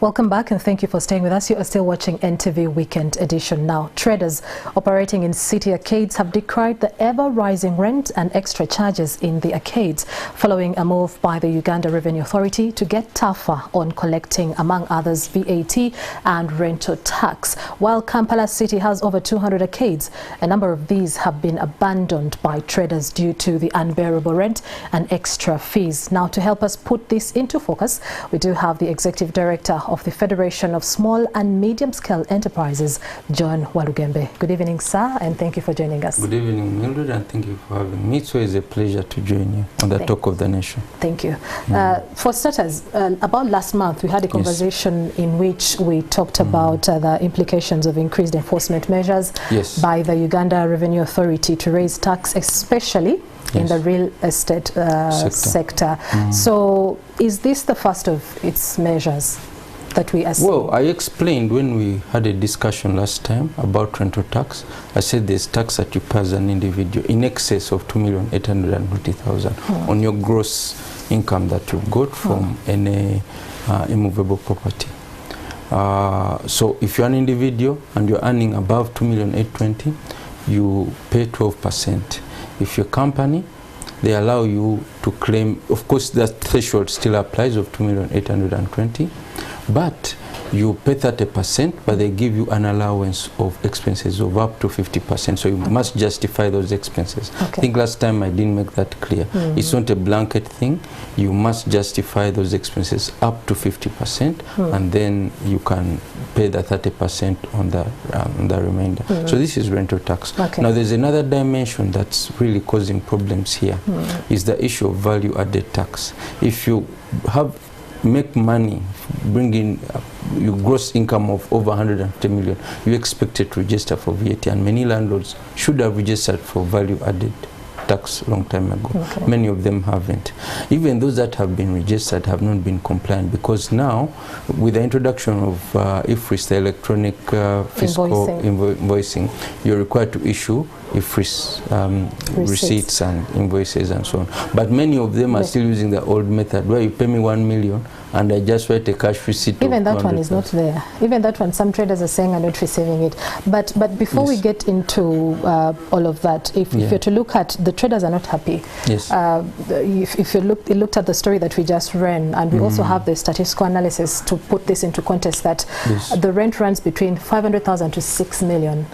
Welcome back and thank you for staying with us. You are still watching NTV Weekend Edition. Now, traders operating in city arcades have decried the ever-rising rent and extra charges in the arcades following a move by the Uganda Revenue Authority to get tougher on collecting, among others, VAT and rental tax. While Kampala City has over 200 arcades, a number of these have been abandoned by traders due to the unbearable rent and extra fees. Now, to help us put this into focus, we do have the Executive Director of the Federation of Small and Medium-Scale Enterprises, John Walugembe. Good evening, sir, and thank you for joining us. Good evening, Mildred, and thank you for having me. It's always a pleasure to join you on the Talk of the Nation. Thank you. For starters, about last month, we had a conversation in which we talked about the implications of increased enforcement measures by the Uganda Revenue Authority to raise tax, especially in the real estate sector. So is this the first of its measures that we are seeing? Well, I explained when we had a discussion last time about rental tax. I said there's tax that you pay as an individual in excess of 2,820,000 on your gross income that you got from any immovable property. So if you're an individual and you're earning above 2,820,000, you pay 12%. If your company, they allow you to claim, of course that threshold still applies of 2,820,000, but you pay 30%, but they give you an allowance of expenses of up to 50%. So you must justify those expenses. I think last time I didn't make that clear. It's not a blanket thing. You must justify those expenses up to 50%, and then you can pay the 30% on the remainder. So this is rental tax. Now there's another dimension that's really causing problems here, is the issue of value-added tax. If you make money, bring in your gross income of over 150 million, you expected to register for VAT, and many landlords should have registered for value-added tax long time ago. Many of them haven't. Even those that have been registered have not been compliant, because now with the introduction of IFRIS, the electronic fiscal invoicing, you're required to issue IFRIS receipts and invoices and so on. But many of them are still using the old method where you pay me 1 million and I just write a cash receipt. Even that one is not there. Even that one, some traders are saying are not receiving it. But before we get into all of that, if you're to look at, the traders are not happy. If you looked at the story that we just ran, and we also have the statistical analysis to put this into context, that the rent runs between 500,000 to 6 million.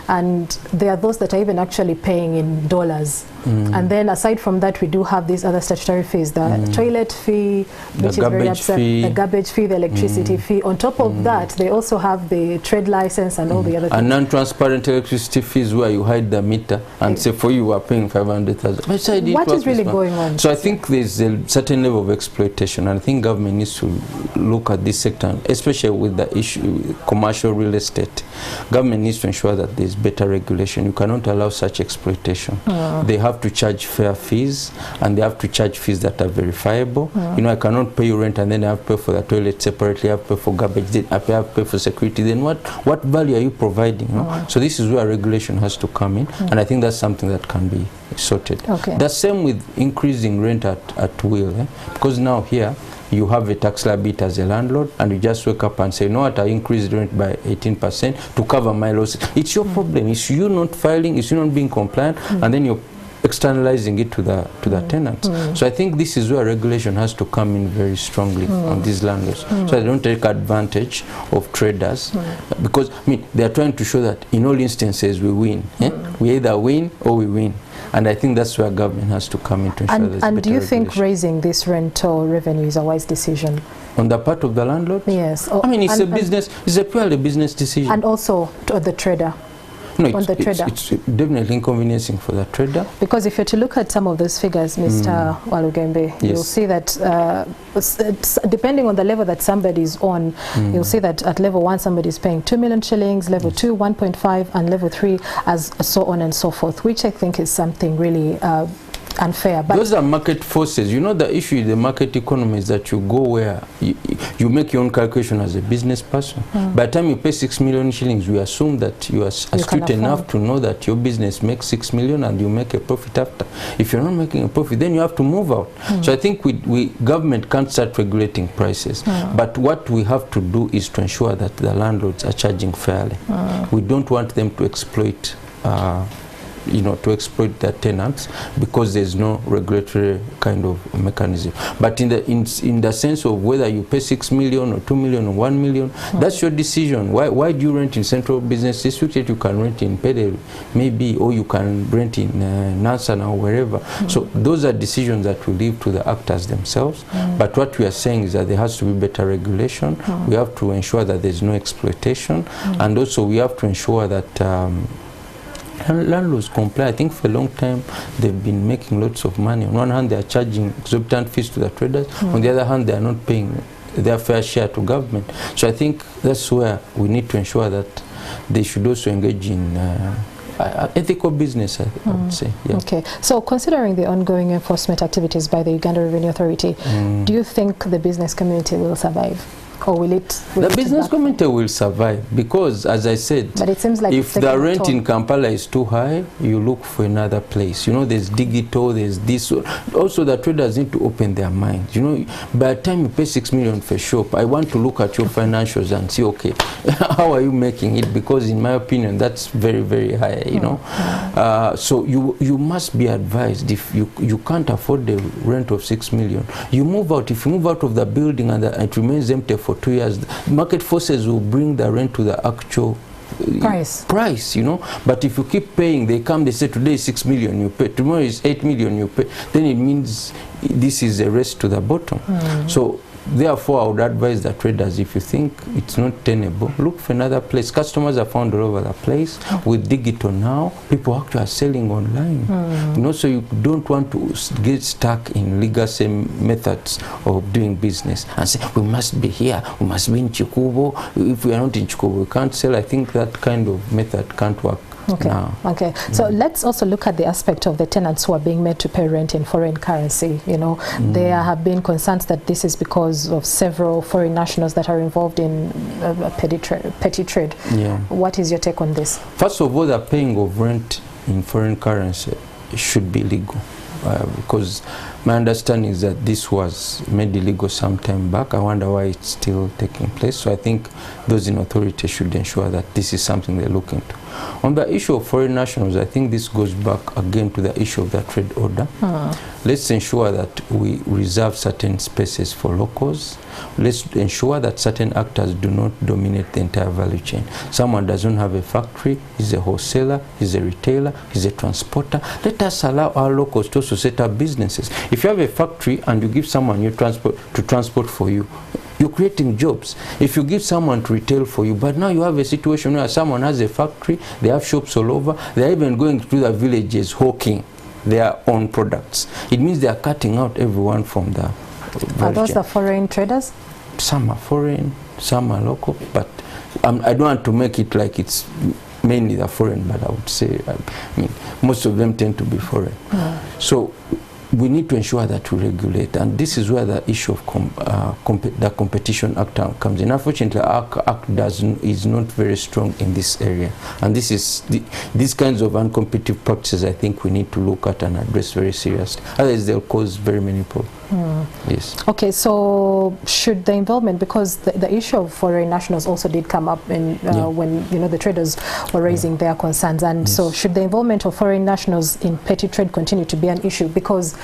And there are those that are even actually paying in dollars. And then aside from that, we do have these other statutory fees, the toilet fee, which is very upset, the garbage fee, the electricity fee. On top of that, they also have the trade license and all the other things. And non-transparent electricity fees where you hide the meter and say for you are paying 500,000. What is really going on? So I think there's a certain level of exploitation, and I think government needs to look at this sector, especially with the issue commercial real estate. Government needs to ensure that there's better regulation. You cannot allow such exploitation. They have to charge fair fees, and they have to charge fees that are verifiable. You know, I cannot pay you rent and then I have to pay for the toilet separately, I have to pay for garbage, then I have to pay for security. Then what value are you providing? So this is where regulation has to come in, and I think that's something that can be sorted. The same with increasing rent at will, because now here you have a tax liability as a landlord, and you just wake up and say, no, I increased rent by 18% to cover my losses. It's your problem. It's you not filing, it's you not being compliant, and then you're externalizing it to the tenants. So I think this is where regulation has to come in very strongly on these landlords, so they don't take advantage of traders, because I mean they are trying to show that in all instances we win. We either win or we win. And I think that's where government has to come in to ensure there's better And do you think raising this rental revenue is a wise decision? On the part of the landlord? Yes. I mean, it's a business, it's a purely business decision. And also to the trader? No, it's definitely inconveniencing for the trader. Because if you're to look at some of those figures, Mr. Walugembe, you'll see that it's depending on the level that somebody is on, you'll see that at level 1 somebody is paying 2 million shillings, level 2 1.5, and level 3 as so on and so forth, which I think is something really unfair. But those are market forces. You know, the issue in the market economy is that you go where you make your own calculation as a business person. By the time you pay 6 million shillings, we assume that you are astute enough to know that your business makes 6 million and you make a profit after. If you're not making a profit, then you have to move out. So I think government can't start regulating prices. But what we have to do is to ensure that the landlords are charging fairly. We don't want them to exploit to exploit their tenants because there's no regulatory kind of mechanism. But in the sense of whether you pay 6 million or 2 million or 1 million, that's your decision. Why do you rent in Central Business District yet you can rent in Pederi, maybe, or you can rent in Nansana or wherever? So those are decisions that we leave to the actors themselves. But what we are saying is that there has to be better regulation. We have to ensure that there's no exploitation, and also we have to ensure that landlords comply. I think for a long time they've been making lots of money. On one hand they are charging exorbitant fees to the traders, on the other hand they are not paying their fair share to government. So I think that's where we need to ensure that they should also engage in ethical business, I would say. Yeah. Okay, so considering the ongoing enforcement activities by the Uganda Revenue Authority, do you think the business community will survive? Or will it? The business community will survive because, as I said, but it seems like if the rent in Kampala is too high, you look for another place. You know, there's digital, there's this. Also, the traders need to open their minds. You know, by the time you pay 6 million for a shop, I want to look at your financials and see, okay, how are you making it? Because in my opinion, that's very, very high. You know, so you must be advised. If you can't afford the rent of 6 million, you move out. If you move out of the building and it remains empty for 2 years, market forces will bring the rent to the actual price, you know. But if you keep paying, they come, they say today is 6 million, you pay, tomorrow is 8 million, you pay, then it means this is a race to the bottom. So therefore I would advise the traders, if you think it's not tenable, look for another place. Customers are found all over the place. With digital now, people actually are selling online. You know, so you don't want to get stuck in legacy methods of doing business and say we must be here, we must be in Chikubo. If we are not in Chikubo, we can't sell. I think that kind of method can't work. Okay. So let's also look at the aspect of the tenants who are being made to pay rent in foreign currency. You know, there have been concerns that this is because of several foreign nationals that are involved in petty trade. What is your take on this? First of all, the paying of rent in foreign currency should be legal. Because my understanding is that this was made illegal some time back. I wonder why it's still taking place. So I think those in authority should ensure that this is something they look into. On the issue of foreign nationals, I think this goes back again to the issue of the trade order. Let's ensure that we reserve certain spaces for locals. Let's ensure that certain actors do not dominate the entire value chain. Someone doesn't have a factory, he's a wholesaler, he's a retailer, he's a transporter. Let us allow our locals to also set up businesses. If you have a factory and you give someone your transport for you, you're creating jobs. If you give someone to retail for you, but now you have a situation where someone has a factory, they have shops all over, they're even going to the villages hawking their own products. It means they are cutting out everyone from the Are those the foreign traders? Some are foreign, some are local, but I don't want to make it like it's mainly the foreign, but I would say, I mean, most of them tend to be foreign. So we need to ensure that we regulate, and this is where the issue of the Competition Act comes in. Unfortunately, our Act is not very strong in this area, and this is these kinds of uncompetitive practices I think we need to look at and address very seriously. Otherwise, they'll cause very many problems. Yes. Okay, so should the involvement, because the issue of foreign nationals also did come up in when the traders were raising their concerns, and so should the involvement of foreign nationals in petty trade continue to be an issue? Because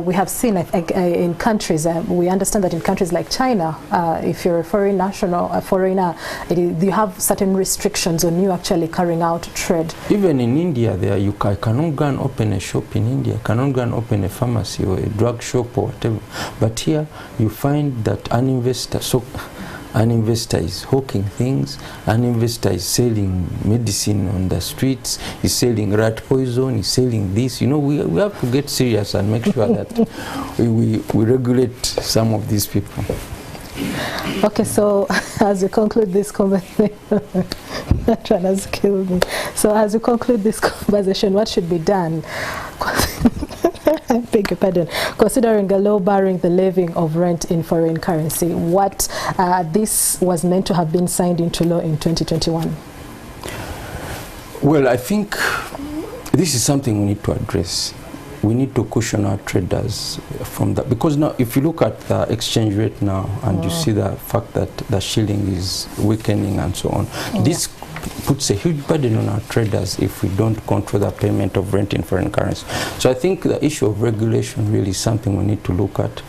we have seen in countries, we understand that in countries like China, if you're a foreign national, a foreigner, you have certain restrictions on you actually carrying out trade. Even in India, I cannot go and open a shop in India, cannot go and open a pharmacy or a drug shop or whatever. But here you find that an investor is hawking things, an investor is selling medicine on the streets, he's selling rat poison, he's selling this. You know, we have to get serious and make sure that we regulate some of these people. Okay, so as we conclude this conversation, that one has killed me. So as we conclude this conversation, what should be done? Beg your pardon. Considering a law barring the levying of rent in foreign currency, what this was meant to have been signed into law in 2021? Well, I think this is something we need to address. We need to cushion our traders from that, because now if you look at the exchange rate now and you see the fact that the shilling is weakening and so on, this puts a huge burden on our traders if we don't control the payment of rent in foreign currency. So I think the issue of regulation really is something we need to look at,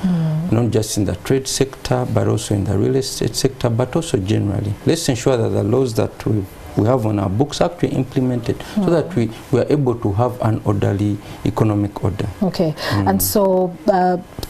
not just in the trade sector, but also in the real estate sector, but also generally. Let's ensure that the laws that we have on our books actually implemented, so that we are able to have an orderly economic order. Okay, and so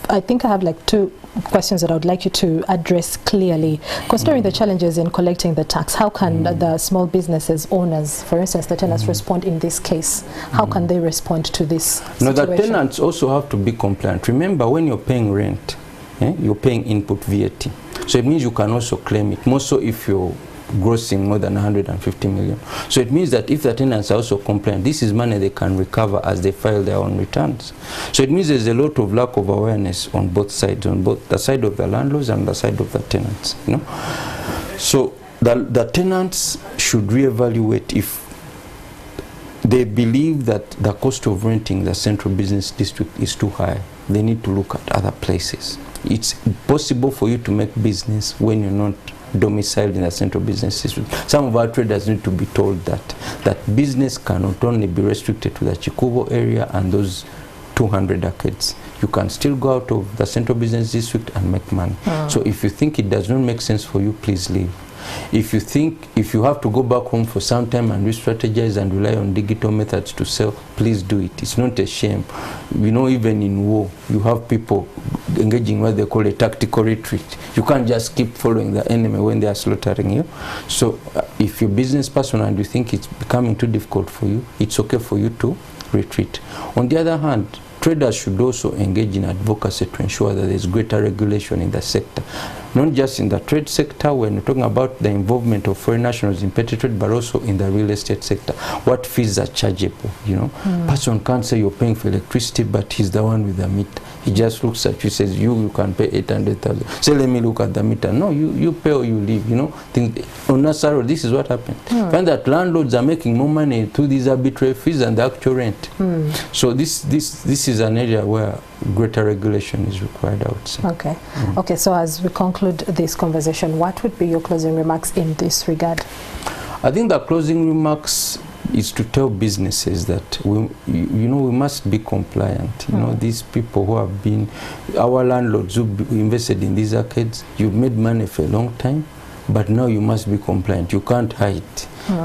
I think I have like two questions that I would like you to address clearly. Considering the challenges in collecting the tax, how can the small businesses owners, for instance the tenants, respond in this case? How can they respond to this situation? The tenants also have to be compliant. Remember, when you're paying rent, you're paying input VAT, so it means you can also claim it, more so if you're grossing more than 150 million. So it means that if the tenants are also compliant, this is money they can recover as they file their own returns. So it means there's a lot of lack of awareness on both sides, on both the side of the landlords and the side of the tenants. So the tenants should reevaluate if they believe that the cost of renting the central business district is too high. They need to look at other places. It's possible for you to make business when you're not domiciled in the central business district. Some of our traders need to be told that business cannot only be restricted to the Chikubo area and those 200 arcades. You can still go out of the central business district and make money. So if you think it does not make sense for you, please leave. If you have to go back home for some time and re-strategize and rely on digital methods to sell, please do it. It's not a shame. Even in war, you have people engaging what they call a tactical retreat. You can't just keep following the enemy when they are slaughtering you. So if you're a business person and you think it's becoming too difficult for you, it's okay for you to retreat. On the other hand, traders should also engage in advocacy to ensure that there's greater regulation in the sector. Not just in the trade sector, when we're talking about the involvement of foreign nationals in petty trade, but also in the real estate sector. What fees are chargeable, Person can't say you're paying for electricity, but he's the one with the meter. He just looks at you, says, you can pay 800,000. Say, let me look at the meter. No, you pay or you leave, On Nassau, this is what happened. Find that landlords are making more money through these arbitrary fees than the actual rent. So this is an area where greater regulation is required, I would say. Okay. Okay, so as we conclude this conversation, what would be your closing remarks in this regard? I think the closing remarks is to tell businesses that we must be compliant. These people who have been our landlords who invested in these arcades, you've made money for a long time, but now you must be compliant. You can't hide.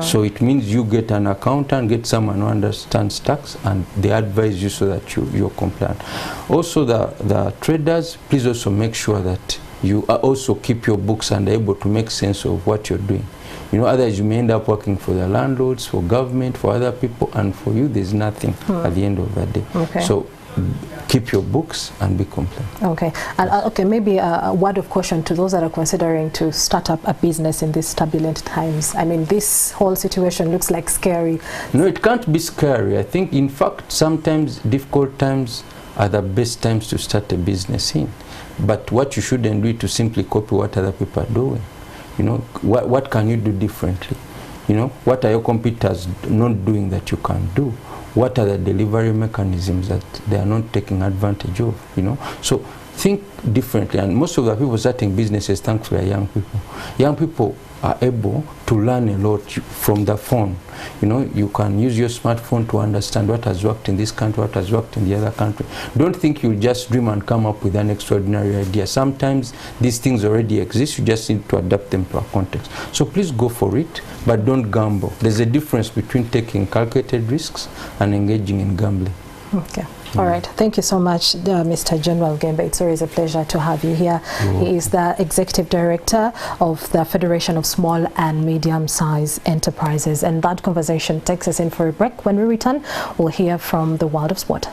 So it means you get an accountant, get someone who understands tax, and they advise you so that you're compliant. Also, the traders, please also make sure that you also keep your books and are able to make sense of what you're doing. Otherwise you may end up working for the landlords, for government, for other people, and for you there's nothing at the end of the day. Okay. So keep your books and be compliant. Okay. And maybe a word of caution to those that are considering to start up a business in these turbulent times. I mean, this whole situation looks like scary. No, it can't be scary. I think, in fact, sometimes difficult times are the best times to start a business in. But what you shouldn't do is to simply copy what other people are doing. What can you do differently? What are your competitors not doing that you can do? What are the delivery mechanisms that they are not taking advantage of? So think differently. And most of the people starting businesses, thankfully, are young people. Young people are able to learn a lot from the phone. You can use your smartphone to understand what has worked in this country, what has worked in the other country. Don't think you just dream and come up with an extraordinary idea. Sometimes these things already exist, you just need to adapt them to a context. So please go for it, but don't gamble. There's a difference between taking calculated risks and engaging in gambling. Okay. All right. Thank you so much, Mr. John Walugembe. It's always a pleasure to have you here. He is the Executive Director of the Federation of Small and Medium-Sized Enterprises. And that conversation takes us in for a break. When we return, we'll hear from the world of sport.